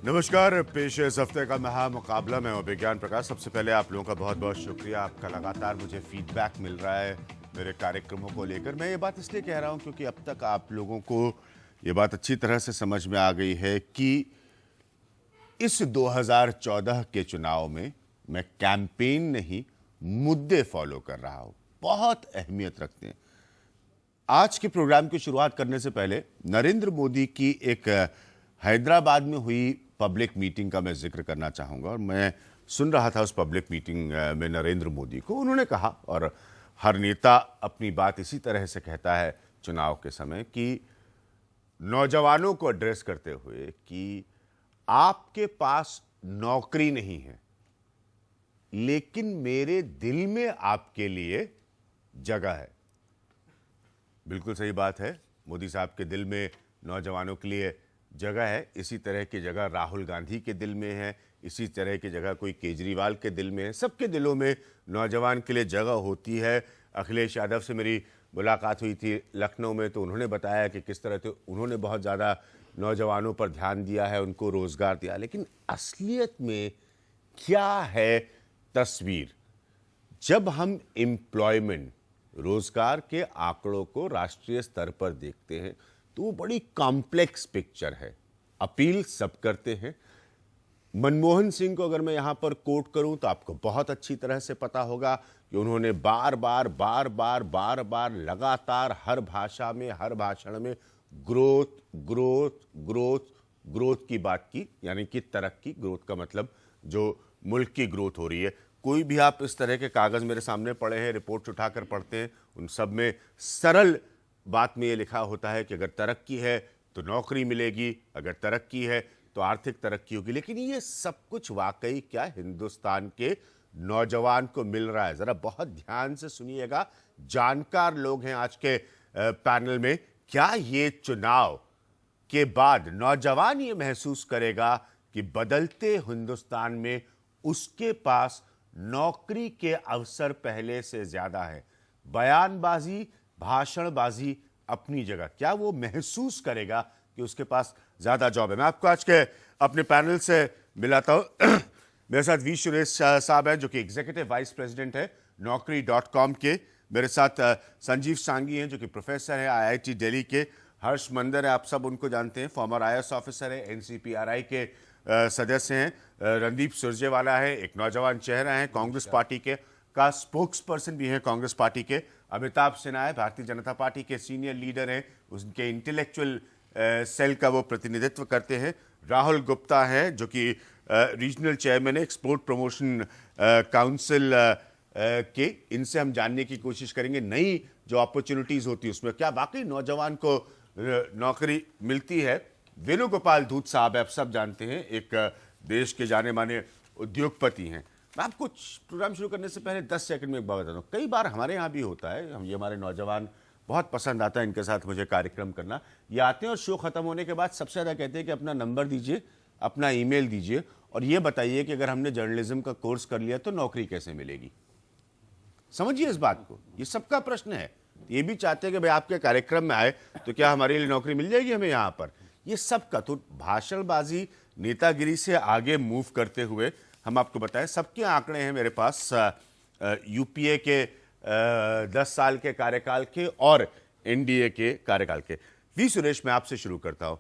नमस्कार। पेश है इस हफ्ते का महामुकाबला। मैं हूं विज्ञान प्रकाश। सबसे पहले आप लोगों का बहुत बहुत शुक्रिया। आपका लगातार मुझे फीडबैक मिल रहा है मेरे कार्यक्रमों को लेकर। मैं ये बात इसलिए कह रहा हूं क्योंकि अब तक आप लोगों को ये बात अच्छी तरह से समझ में आ गई है कि इस 2014 के चुनाव में मैं कैंपेन नहीं, मुद्दे फॉलो कर रहा हूं। बहुत अहमियत रखते हैं। आज के प्रोग्राम की शुरुआत करने से पहले नरेंद्र मोदी की एक हैदराबाद में हुई पब्लिक मीटिंग का मैं जिक्र करना चाहूंगा। और मैं सुन रहा था उस पब्लिक मीटिंग में नरेंद्र मोदी को। उन्होंने कहा, और हर नेता अपनी बात इसी तरह से कहता है चुनाव के समय, कि नौजवानों को एड्रेस करते हुए कि आपके पास नौकरी नहीं है, लेकिन मेरे दिल में आपके लिए जगह है। बिल्कुल सही बात है। मोदी साहब के दिल में नौजवानों के लिए जगह है। इसी तरह की जगह राहुल गांधी के दिल में है, इसी तरह की जगह कोई केजरीवाल के दिल में है। सबके दिलों में नौजवान के लिए जगह होती है। अखिलेश यादव से मेरी मुलाकात हुई थी लखनऊ में, तो उन्होंने बताया कि किस तरह से उन्होंने बहुत ज़्यादा नौजवानों पर ध्यान दिया है, उनको रोज़गार दिया। लेकिन असलियत में क्या है तस्वीर? जब हम एम्प्लॉयमेंट, रोजगार के आंकड़ों को राष्ट्रीय स्तर पर देखते हैं तो वो बड़ी कॉम्प्लेक्स पिक्चर है। अपील सब करते हैं। मनमोहन सिंह को अगर मैं यहां पर कोट करूं तो आपको बहुत अच्छी तरह से पता होगा कि उन्होंने बार बार लगातार हर भाषा में, हर भाषण में ग्रोथ ग्रोथ ग्रोथ ग्रोथ की बात की। यानी कि तरक्की, ग्रोथ का मतलब जो मुल्क की ग्रोथ हो रही है। कोई भी आप इस तरह के कागज मेरे सामने पड़े हैं, रिपोर्ट उठाकर पढ़ते हैं, उन सब में सरल बात में ये लिखा होता है कि अगर तरक्की है तो नौकरी मिलेगी, अगर तरक्की है तो आर्थिक तरक्की होगी। लेकिन ये सब कुछ वाकई क्या हिंदुस्तान के नौजवान को मिल रहा है? जरा बहुत ध्यान से सुनिएगा। जानकार लोग हैं आज के पैनल में। क्या ये चुनाव के बाद नौजवान ये महसूस करेगा कि बदलते हिंदुस्तान में उसके पास नौकरी के अवसर पहले से ज्यादा है? बयानबाजी, भाषणबाजी अपनी जगह, क्या वो महसूस करेगा कि उसके पास ज्यादा जॉब है? मैं आपको आज के अपने पैनल से मिलाता हूं। मेरे साथ वी सुरेश साहब हैं जो कि एग्जीक्यूटिव वाइस प्रेसिडेंट है Naukri.com के। मेरे साथ संजीव सांगी हैं जो कि प्रोफेसर है IIT दिल्ली के। हर्ष मंदर है, आप सब उनको जानते हैं, फॉर्मर IAS ऑफिसर है, NCPRI के सदस्य हैं। रणदीप सुरजेवाला है, एक नौजवान चेहरा है, कांग्रेस पार्टी के का स्पोक्स पर्सन भी है कांग्रेस पार्टी के। अमिताभ सिन्हा है, भारतीय जनता पार्टी के सीनियर लीडर हैं, उनके इंटेलेक्चुअल सेल का वो प्रतिनिधित्व करते हैं। राहुल गुप्ता है जो कि रीजनल चेयरमैन है एक्सपोर्ट प्रमोशन काउंसिल के। इनसे हम जानने की कोशिश करेंगे नई जो अपॉर्चुनिटीज होती है उसमें क्या वाकई नौजवान को नौकरी मिलती है। वेणुगोपाल धूत साहब आप सब जानते हैं, एक देश के जाने माने उद्योगपति हैं। मैं आपको प्रोग्राम शुरू करने से पहले 10 सेकंड में एक बात बताता हूँ। कई बार हमारे यहाँ भी होता है, हम ये हमारे नौजवान बहुत पसंद आता है इनके साथ मुझे कार्यक्रम करना। ये आते हैं और शो खत्म होने के बाद सबसे ज़्यादा कहते हैं कि अपना नंबर दीजिए, अपना ईमेल दीजिए और ये बताइए कि अगर हमने जर्नलिज्म का कोर्स कर लिया तो नौकरी कैसे मिलेगी। समझिए इस बात को, ये सबका प्रश्न है। ये भी चाहते हैं कि भाई आपके कार्यक्रम में आए तो क्या हमारे लिए नौकरी मिल जाएगी हमें यहाँ पर। ये सबका तो भाषणबाजी, नेतागिरी से आगे मूव करते हुए हम आपको बताएं, सबके आंकड़े हैं मेरे पास यूपीए के 10 साल के कार्यकाल के और एनडीए के कार्यकाल के। वी सुरेश, मैं आपसे शुरू करता हूं।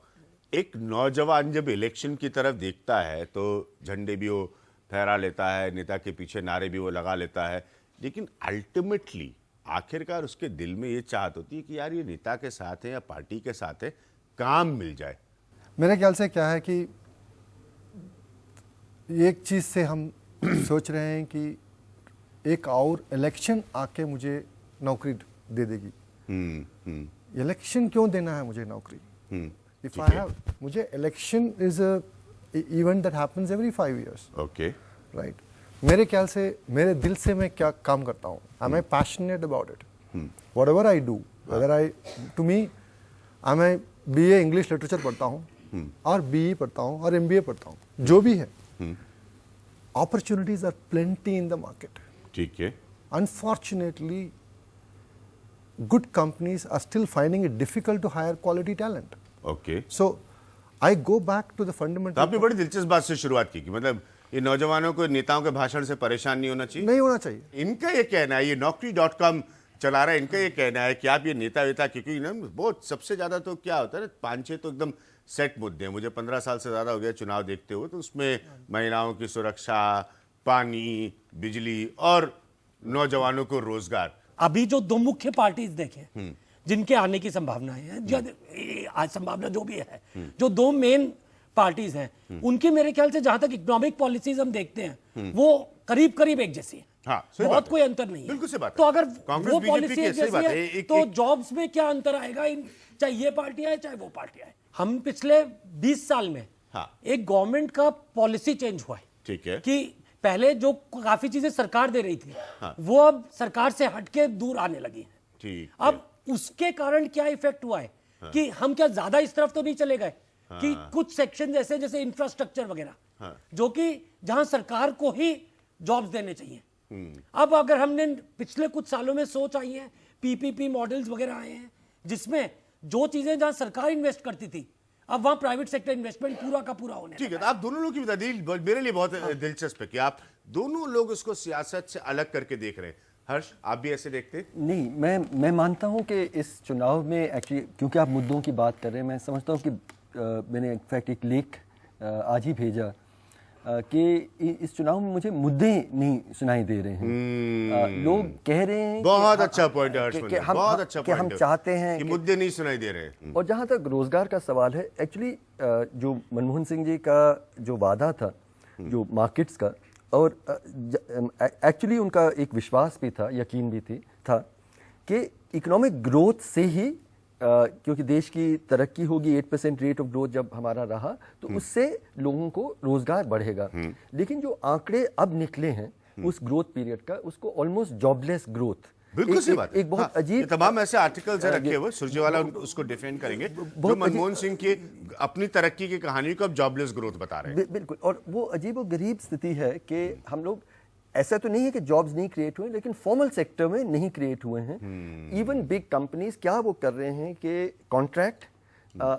एक नौजवान जब इलेक्शन की तरफ देखता है तो झंडे भी वो फहरा लेता है, नेता के पीछे नारे भी वो लगा लेता है, लेकिन अल्टीमेटली आखिरकार उसके दिल में ये चाहत होती है कि यार ये नेता के साथ है या पार्टी के साथ है, काम मिल जाए। मेरे ख्याल से क्या है कि एक चीज़ से हम सोच रहे हैं कि एक और इलेक्शन आके मुझे नौकरी दे देगी। इलेक्शन क्यों देना है मुझे नौकरी? इफ आई हैव, मुझे election is a event that happens every 5 years। Okay, right. मेरे ख्याल से मेरे दिल से मैं क्या काम करता हूँ, I am passionate about it, whatever I do, whether I, to me, I मैं BA इंग्लिश लिटरेचर पढ़ता हूँ और BE पढ़ता हूँ और MBA पढ़ता हूँ, जो भी है, opportunities are plenty in the market. ठीक है। Unfortunately, good companies are still finding it difficult to hire quality talent. Okay. So, I go back to the तो fundamental. आपने बड़ी दिलचस्प बात से शुरुआत की कि मतलब ये नौजवानों को नेताओं के भाषण से परेशान नहीं होना चाहिए। नहीं होना चाहिए। इनका ये कहना है, ये Naukri.com चला रहा है, इनका ये कहना है कि आप ये नेता वेता, क्योंकि ना बहुत सबसे ज्यादा तो क्या होता है ना, 5-6 तो एकदम सेट मुद्दे हैं। मुझे 15 साल से ज्यादा हो गया चुनाव देखते हुए, तो उसमें महिलाओं की सुरक्षा, पानी, बिजली और नौजवानों को रोजगार। अभी जो दो मुख्य पार्टीज देखें जिनके आने की संभावनाएं हैं, आज संभावना जो भी है, जो दो मेन पार्टीज हैं, उनकी मेरे ख्याल से जहां तक इकोनॉमिक पॉलिसीज हम देखते हैं वो करीब करीब एक जैसी है। हाँ, सही बात बहुत है। कोई अंतर नहीं है। बिल्कुल सही बात है। तो अगर कांग्रेस वो बीजेपी पॉलिसी की एक सही जैसी बात है। है तो जॉब्स में क्या अंतर आएगा, चाहे ये पार्टी आए चाहे वो पार्टी आए। हम पिछले 20 साल में एक गवर्नमेंट का पॉलिसी चेंज हुआ है। ठीक है। कि पहले जो काफी चीजें सरकार दे रही थी वो अब सरकार से हटके दूर आने लगी है। ठीक है। अब उसके कारण क्या इफेक्ट हुआ है कि हम क्या ज्यादा इस तरफ तो नहीं चले गए कि कुछ सेक्शन जैसे जैसे इंफ्रास्ट्रक्चर वगैरह जो कि जहां सरकार को ही जॉब्स देने चाहिए। अब अगर हमने पिछले कुछ सालों में सोच आई है, पीपीपी मॉडल्स वगैरह आए हैं जिसमें जो चीजें जहां सरकार इन्वेस्ट करती थी अब वहां प्राइवेट सेक्टर इन्वेस्टमेंट पूरा का पूरा होने ठीक है। तो आप दोनों लोग की दलील मेरे लिए बहुत दिलचस्प है कि आप दोनों लोग उसको सियासत से अलग करके देख रहे हैं। हर्ष, आप भी ऐसे देखते हैं? नहीं, मैं मानता हूं कि इस चुनाव में एक्चुअली क्योंकि आप मुद्दों की बात कर रहे हैं, मैं समझता हूं कि मैंने इनफैक्ट एक लेख आज ही भेजा कि इस चुनाव में मुझे मुद्दे नहीं सुनाई दे रहे हैं। लोग कह रहे हैं बहुत अच्छा पॉइंट है हर्ष, कि हम बहुत अच्छा कि हम पॉइंट है चाहते हैं कि मुद्दे नहीं सुनाई दे रहे। और जहां तक रोजगार का सवाल है, एक्चुअली जो मनमोहन सिंह जी का जो वादा था जो मार्केट्स का, और एक्चुअली उनका एक विश्वास भी था, यकीन भी था कि इकोनॉमिक ग्रोथ से ही क्योंकि देश की तरक्की होगी, 8% रेट ऑफ ग्रोथ जब हमारा रहा तो उससे लोगों को रोजगार बढ़ेगा। लेकिन जो आंकड़े अब निकले हैं उस ग्रोथ पीरियड का, उसको ऑलमोस्ट जॉबलेस ग्रोथ, बिल्कुल सही बात है। एक बहुत अजीब, ये तमाम ऐसे आर्टिकल्स रखे हुए, सुरजेवाला उसको डिफेंड करेंगे जो मनमोहन सिंह की अपनी तरक्की की कहानी को अब जॉबलेस ग्रोथ बता रहे हैं। बिल्कुल। और वो अजीब और गरीब स्थिति है कि हम लोग, ऐसा तो नहीं है कि जॉब्स नहीं क्रिएट हुए, लेकिन फॉर्मल सेक्टर में नहीं क्रिएट हुए हैं। इवन बिग कंपनीज क्या वो कर रहे हैं कि कॉन्ट्रैक्ट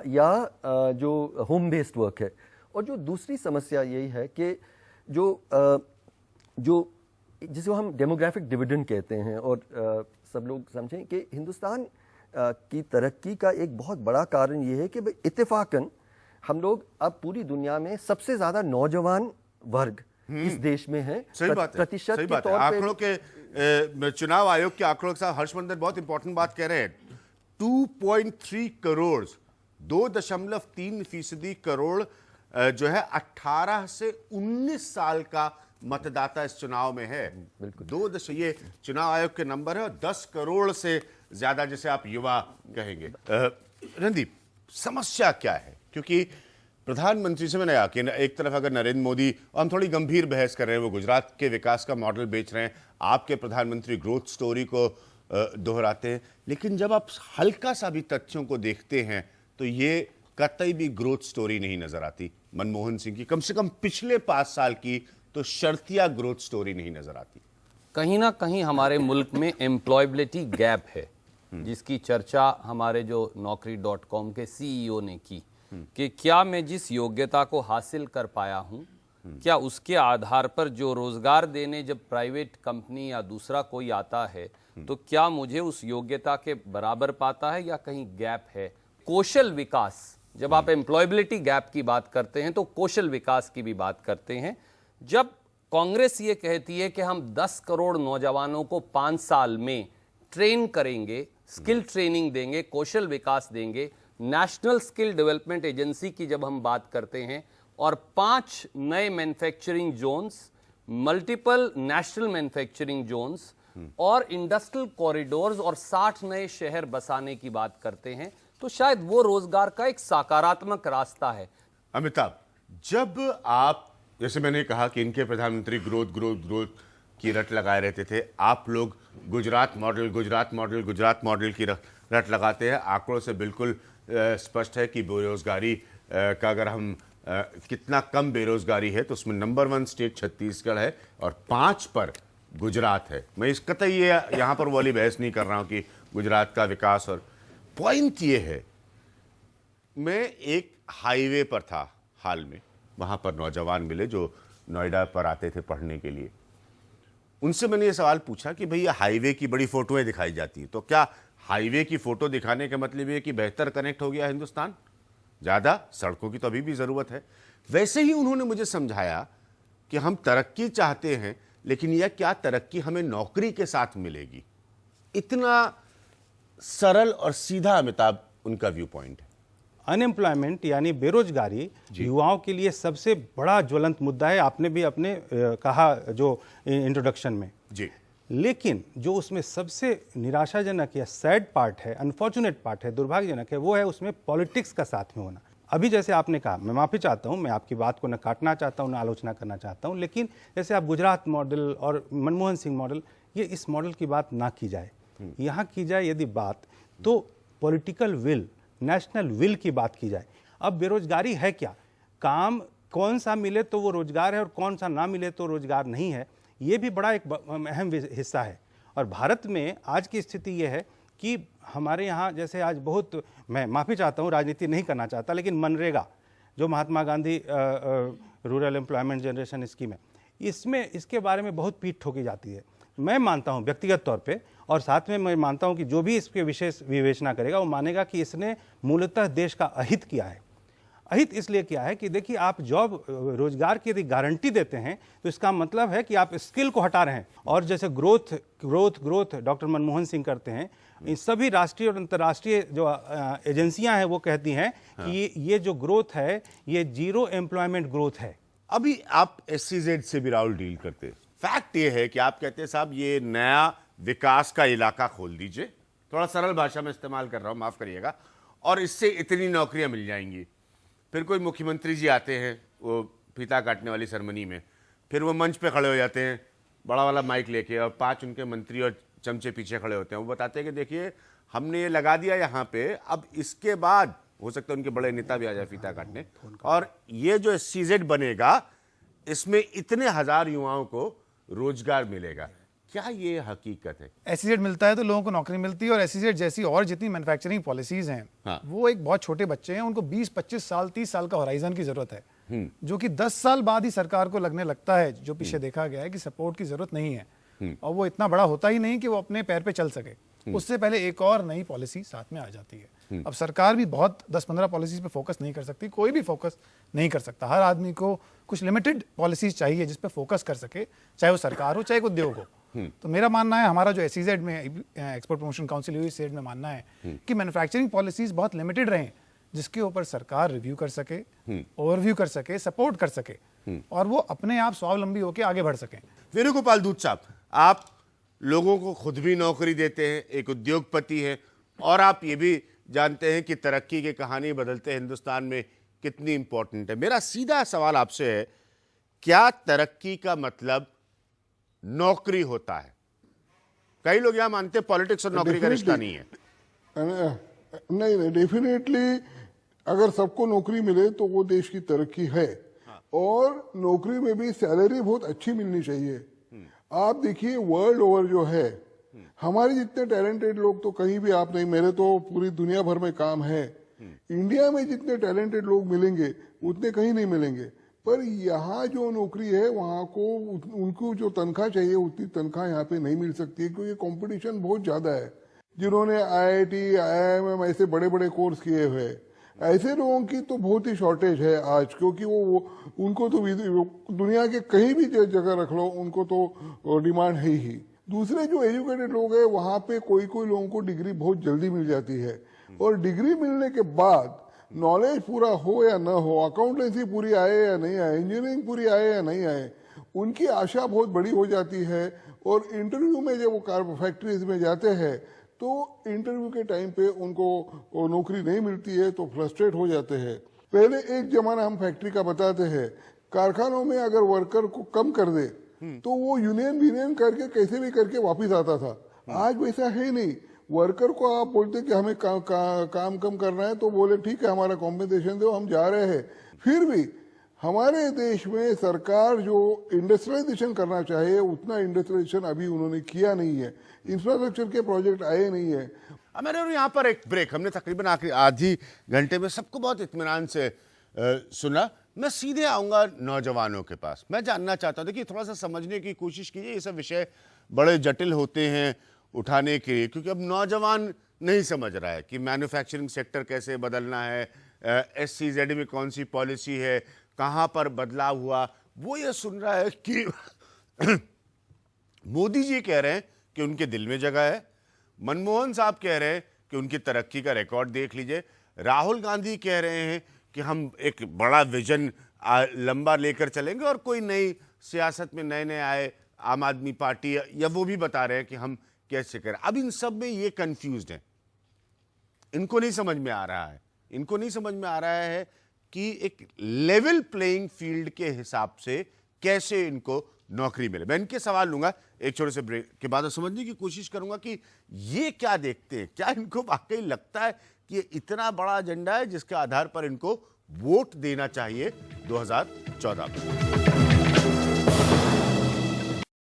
या जो होम बेस्ड वर्क है। और जो दूसरी समस्या यही है कि जो जिसे हम डेमोग्राफिक डिविडेंड कहते हैं, और सब लोग समझें कि हिंदुस्तान की तरक्की का एक बहुत बड़ा कारण ये है कि भाई इत्तेफाकन हम लोग अब पूरी दुनिया में सबसे ज्यादा नौजवान वर्ग इस देश में है। सही बात है, प्रतिशत सही के बात है। तौर पे आंकड़ों के चुनाव आयोग के आंकड़ों के साथ हर्षवर्धन बहुत इंपॉर्टेंट बात कह रहे हैं। 2.3 करोड़, 2.3% करोड़ जो है 18 से 19 साल का मतदाता इस चुनाव में है। बिल्कुल। ये चुनाव आयोग के नंबर है, और 10 करोड़ से ज्यादा जिसे आप युवा कहेंगे। रणदीप, समस्या क्या है? क्योंकि प्रधानमंत्री से मैंने कहा कि एक तरफ अगर नरेंद्र मोदी, और हम थोड़ी गंभीर बहस कर रहे हैं, वो गुजरात के विकास का मॉडल बेच रहे हैं, आपके प्रधानमंत्री ग्रोथ स्टोरी को दोहराते हैं, लेकिन जब आप हल्का सा भी तथ्यों को देखते हैं तो ये कतई भी ग्रोथ स्टोरी नहीं नजर आती। मनमोहन सिंह की कम से कम पिछले 5 साल की तो शर्तिया ग्रोथ स्टोरी नहीं नजर आती। कहीं ना कहीं हमारे मुल्क में एम्प्लॉयबिलिटी गैप है, जिसकी चर्चा हमारे जो Naukri.com के CEO ने की कि क्या मैं जिस योग्यता को हासिल कर पाया हूं, क्या उसके आधार पर जो रोजगार देने जब प्राइवेट कंपनी या दूसरा कोई आता है तो क्या मुझे उस योग्यता के बराबर पाता है या कहीं गैप है। कौशल विकास, जब आप एम्प्लॉयबिलिटी गैप की बात करते हैं तो कौशल विकास की भी बात करते हैं। जब कांग्रेस ये कहती है कि हम 10 करोड़ नौजवानों को 5 साल में ट्रेन करेंगे, स्किल ट्रेनिंग देंगे, कौशल विकास देंगे, नेशनल स्किल डेवलपमेंट एजेंसी की जब हम बात करते हैं, और 5 नए manufacturing zones, multiple national manufacturing zones और इंडस्ट्रियल कॉरिडोर्स और 60 नए शहर बसाने की बात करते हैं, तो शायद वो रोजगार का एक सकारात्मक रास्ता है। अमिताभ, जब आप, जैसे मैंने कहा कि इनके प्रधानमंत्री ग्रोथ की रट लगाए रहते थे, आप लोग गुजरात मॉडल की रट लगाते हैं। आंकड़ों से बिल्कुल स्पष्ट है कि बेरोजगारी का अगर हम कितना कम बेरोजगारी है तो उसमें नंबर 1 स्टेट छत्तीसगढ़ है और 5 पर गुजरात है। मैं इस कतई ये यहाँ पर वाली बहस नहीं कर रहा हूँ कि गुजरात का विकास, और पॉइंट ये है, मैं एक हाईवे पर था हाल में, वहाँ पर नौजवान मिले जो नोएडा पर आते थे पढ़ने के लिए। उनसे मैंने ये सवाल पूछा कि भैया हाईवे की बड़ी फोटोएं दिखाई जाती हैं, तो क्या हाईवे की फोटो दिखाने का मतलब ये कि बेहतर कनेक्ट हो गया हिंदुस्तान? ज़्यादा सड़कों की तो अभी भी ज़रूरत है। वैसे ही उन्होंने मुझे समझाया कि हम तरक्की चाहते हैं, लेकिन यह क्या तरक्की हमें नौकरी के साथ मिलेगी? इतना सरल और सीधा अमिताभ उनका व्यू पॉइंट है। अनएम्प्लॉयमेंट यानी बेरोजगारी युवाओं के लिए सबसे बड़ा ज्वलंत मुद्दा है। आपने भी अपने कहा जो इंट्रोडक्शन में जी। लेकिन जो उसमें सबसे निराशाजनक या सैड पार्ट है, अनफॉर्चुनेट पार्ट है, दुर्भाग्यजनक है, वो है उसमें पॉलिटिक्स का साथ में होना। अभी जैसे आपने कहा, मैं माफ़ी चाहता हूँ, मैं आपकी बात को न काटना चाहता हूँ न आलोचना करना चाहता हूँ, लेकिन जैसे आप गुजरात मॉडल और मनमोहन सिंह मॉडल, ये इस मॉडल की बात ना की जाए। यहाँ की जाए यदि बात, तो पॉलिटिकल विल, नेशनल विल की बात की जाए। अब बेरोजगारी है क्या? काम कौन सा मिले तो वो रोजगार है और कौन सा ना मिले तो रोजगार नहीं है, ये भी बड़ा एक अहम हिस्सा है। और भारत में आज की स्थिति ये है कि हमारे यहाँ जैसे आज बहुत, मैं माफ़ी चाहता हूँ, राजनीति नहीं करना चाहता, लेकिन मनरेगा जो Mahatma Gandhi rural employment generation scheme है, इसमें इसके बारे में बहुत पीठ ठोकी जाती है। मैं मानता हूं व्यक्तिगत तौर पे, और साथ में मैं मानता हूं कि जो भी इसके विशेष विवेचना करेगा वो मानेगा कि इसने मूलतः देश का अहित किया है। अहित इसलिए किया है कि देखिए, आप जॉब रोजगार की यदि गारंटी देते हैं तो इसका मतलब है कि आप स्किल को हटा रहे हैं। और जैसे growth growth growth doctor Manmohan Singh करते हैं, इन सभी राष्ट्रीय और अंतर्राष्ट्रीय जो एजेंसियां हैं वो कहती हैं कि ये जो ग्रोथ है ये जीरो एम्प्लॉयमेंट ग्रोथ है। अभी आप SEZ से भी राहुल डील करते, फैक्ट ये है कि आप कहते हैं साहब ये नया विकास का इलाका खोल दीजिए, थोड़ा सरल भाषा में इस्तेमाल कर रहा हूं, माफ करिएगा, और इससे इतनी नौकरियां मिल जाएंगी। फिर कोई मुख्यमंत्री जी आते हैं वो फीता काटने वाली सेरेमनी में, फिर वो मंच पे खड़े हो जाते हैं बड़ा वाला माइक लेके, और 5 उनके मंत्री और चमचे पीछे खड़े होते हैं। वो बताते हैं कि देखिए हमने ये लगा दिया यहाँ पे, अब इसके बाद हो सकता है उनके बड़े नेता भी आ जाए फीता काटने, और ये जो SEZ बनेगा इसमें इतने हजार युवाओं को रोजगार मिलेगा। क्या ये हकीकत है? SEZ मिलता है तो लोगों को नौकरी मिलती है, और SEZ जैसी और जितनी मैन्युफैक्चरिंग पॉलिसीज हैं, हाँ। वो एक बहुत छोटे बच्चे हैं, उनको 20-25 साल 30 साल का होराइजन की जरूरत है, जो कि 10 साल बाद ही सरकार को लगने लगता है, जो पीछे देखा गया है कि सपोर्ट की जरूरत नहीं है, और वो इतना बड़ा होता ही नहीं कि वो अपने पैर पे चल सके। उससे पहले एक और नई पॉलिसी साथ में आ जाती है। अब सरकार भी बहुत 10-15 पॉलिसीज पे फोकस नहीं कर सकती, कोई भी फोकस नहीं कर सकता। हर आदमी को कुछ लिमिटेड पॉलिसीज चाहिए जिस पे फोकस कर सके, चाहे वो सरकार हो चाहे उद्योग हो। तो मेरा मानना है, हमारा जो SEZ में एक्सपोर्ट प्रमोशन काउंसिल UEZ में मानना है कि मैन्युफैक्चरिंग पॉलिसीज बहुत लिमिटेड रहें, जिसके ऊपर सरकार रिव्यू कर सके, ओवरव्यू कर सके, सपोर्ट कर सके, और वो अपने आप स्वावलंबी होकर आगे बढ़ सकें। वेणुगोपाल दूत साहब, आप लोगों को खुद भी नौकरी देते हैं, एक उद्योगपति हैं, और आप ये भी जानते हैं कि तरक्की की कहानी बदलते हिंदुस्तान में कितनी इंपॉर्टेंट है। मेरा सीधा सवाल आपसे है, क्या तरक्की का मतलब नौकरी होता है? कई लोग यहां मानते हैं पॉलिटिक्स और नौकरी का रिश्ता नहीं है। नहीं, डेफिनेटली अगर सबको नौकरी मिले तो वो देश की तरक्की है। और नौकरी में भी सैलरी बहुत अच्छी मिलनी चाहिए। आप देखिए वर्ल्ड ओवर जो है, हमारे जितने टैलेंटेड लोग तो कहीं भी आप नहीं, मेरे तो पूरी दुनिया भर में काम है। इंडिया में जितने टैलेंटेड लोग मिलेंगे उतने कहीं नहीं मिलेंगे, पर यहाँ जो नौकरी है वहाँ को उनको जो तनख्वाह चाहिए उतनी तनख्वाह यहाँ पे नहीं मिल सकती है, क्योंकि कंपटीशन बहुत ज्यादा है। जिन्होंने IIT, IIM ऐसे बड़े बड़े कोर्स किए हुए, ऐसे लोगों की तो बहुत ही शॉर्टेज है आज, क्योंकि वो उनको तो दुनिया के कहीं भी जगह रख लो उनको तो डिमांड है ही। दूसरे जो एजुकेटेड लोग हैं वहाँ पे कोई कोई लोगों को डिग्री बहुत जल्दी मिल जाती है, और डिग्री मिलने के बाद नॉलेज पूरा हो या ना हो, अकाउंटेंसी पूरी आए या नहीं आए, इंजीनियरिंग पूरी आए या नहीं आए, उनकी आशा बहुत बड़ी हो जाती है। और इंटरव्यू में जब वो कार फैक्ट्रीज में जाते हैं तो इंटरव्यू के टाइम पे उनको नौकरी नहीं मिलती है तो फ्रस्ट्रेट हो जाते हैं। पहले एक जमाना हम फैक्ट्री का बताते हैं, कारखानों में अगर वर्कर को कम कर दे तो वो यूनियन करके कैसे भी करके वापस आता था। आज वैसा है नहीं। वर्कर को आप बोलते कि हमें काम कम करना है तो बोले ठीक है हमारा कॉम्पेंसेशन दो, हम जा रहे हैं। फिर भी हमारे देश में सरकार जो इंडस्ट्रियलाइजेशन करना चाहे उतना इंडस्ट्रियलाइजेशन अभी उन्होंने किया नहीं है, इंफ्रास्ट्रक्चर के प्रोजेक्ट आए नहीं है। मैंने यहाँ पर एक ब्रेक, हमने तकरीबन आखिरी आधी घंटे में सबको बहुत इत्मीनान से सुना। मैं सीधे आऊंगा नौजवानों के पास, मैं जानना चाहता हूँ, देखिए थोड़ा सा समझने की कोशिश कीजिए, ये सब विषय बड़े जटिल होते हैं उठाने के लिए, क्योंकि अब नौजवान नहीं समझ रहा है कि मैन्युफैक्चरिंग सेक्टर कैसे बदलना है, SEZ में कौन सी पॉलिसी है, कहाँ पर बदलाव हुआ। वो ये सुन रहा है कि मोदी जी कह रहे हैं कि उनके दिल में जगह है, मनमोहन साहब कह रहे हैं कि उनकी तरक्की का रिकॉर्ड देख लीजिए, राहुल गांधी कह रहे हैं कि हम एक बड़ा विजन लंबा लेकर चलेंगे, और कोई नई सियासत में नए नए आए आम आदमी पार्टी या वो भी बता रहे हैं कि हम कैसे करें। अब इन सब में ये कंफ्यूज्ड हैं, इनको नहीं समझ में आ रहा है, इनको नहीं समझ में आ रहा है कि एक लेवल प्लेइंग फील्ड के हिसाब से कैसे इनको नौकरी मिले। मैं इनके सवाल लूंगा एक छोटे से ब्रेक के बाद, समझने की कोशिश करूंगा कि ये क्या देखते हैं, क्या इनको वाकई लगता है कि ये इतना बड़ा एजेंडा है जिसके आधार पर इनको वोट देना चाहिए 2014 में।